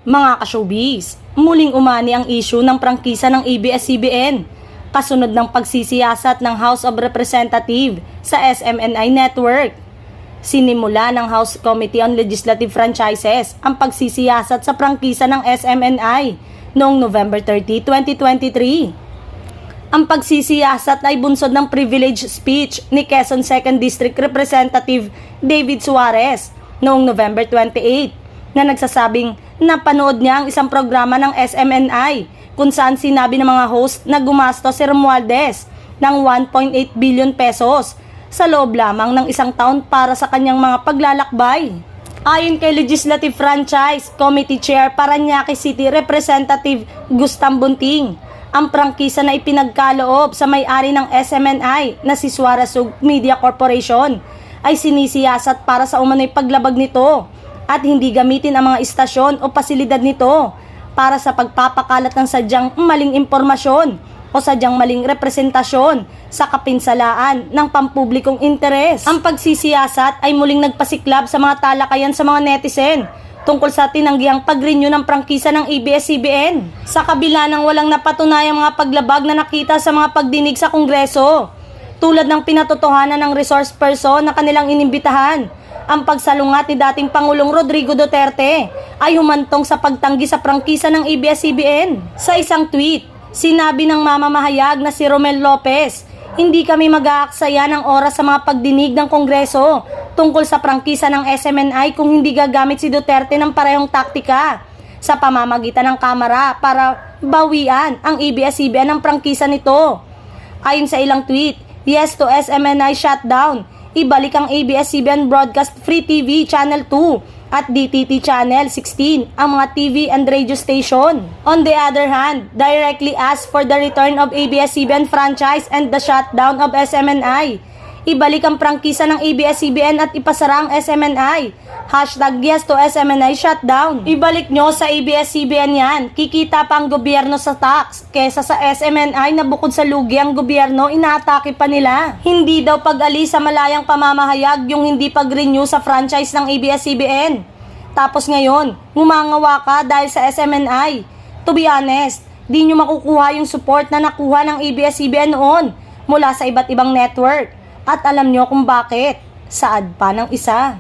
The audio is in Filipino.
Mga ka-showbiz, muling umani ang issue ng prangkisa ng ABS-CBN kasunod ng pagsisiyasat ng House of Representatives sa SMNI Network. Sinimula ng House Committee on Legislative Franchises ang pagsisiyasat sa prangkisa ng SMNI noong November 30, 2023. Ang pagsisiyasat ay bunsod ng privilege speech ni Quezon 2nd District Representative David Suarez noong November 28 na nagsasabing napanood niya ang isang programa ng SMNI kung saan sinabi ng mga host na gumastos si Romualdez ng 1.8 billion pesos sa loob lamang ng isang taon para sa kanyang mga paglalakbay. Ayon kay Legislative Franchise Committee Chair Parañaque City Representative Gustam Bunting, ang prangkisa na ipinagkaloob sa may-ari ng SMNI na si Suarezug Media Corporation ay sinisiyasat para sa umano'y paglabag nito at hindi gamitin ang mga istasyon o pasilidad nito para sa pagpapakalat ng sadyang maling impormasyon o sadyang maling representasyon sa kapinsalaan ng pampublikong interes. Ang pagsisiyasat ay muling nagpasiklab sa mga talakayan sa mga netizen tungkol sa tinanggihang pag-renew ng prangkisa ng ABS-CBN. Sa kabila ng walang napatunayang mga paglabag na nakita sa mga pagdinig sa Kongreso, tulad ng pinatotohanan ng resource person na kanilang inimbitahan, ang pagsalungat ni dating Pangulong Rodrigo Duterte ay humantong sa pagtanggi sa prangkisa ng ABS-CBN. Sa isang tweet, sinabi ng mamamahayag na si Romel Lopez, hindi kami mag-aaksaya ng oras sa mga pagdinig ng Kongreso tungkol sa prangkisa ng SMNI kung hindi gagamit si Duterte ng parehong taktika sa pamamagitan ng Kamara para bawian ang ABS-CBN ng prangkisa nito. Ayon sa ilang tweet, yes to SMNI shutdown, ibalik ang ABS-CBN Broadcast Free TV Channel 2 at DTT Channel 16 ang mga TV and radio station. On the other hand, directly ask for the return of ABS-CBN franchise and the shutdown of SMNI. Ibalik ang prangkisa ng ABS-CBN at ipasara ang SMNI. Hashtag yes to SMNI shutdown. Ibalik nyo sa ABS-CBN yan. Kikita pa ang gobyerno sa tax kesa sa SMNI na bukod sa lugi ang gobyerno inaatake pa nila. Hindi daw pag-alis sa malayang pamamahayag yung hindi pag-renew sa franchise ng ABS-CBN. Tapos ngayon, ngumangawa ka dahil sa SMNI. To be honest, di nyo makukuha yung support na nakuha ng ABS-CBN noon mula sa iba't ibang network. At alam nyo kung bakit, saad pa ng isa.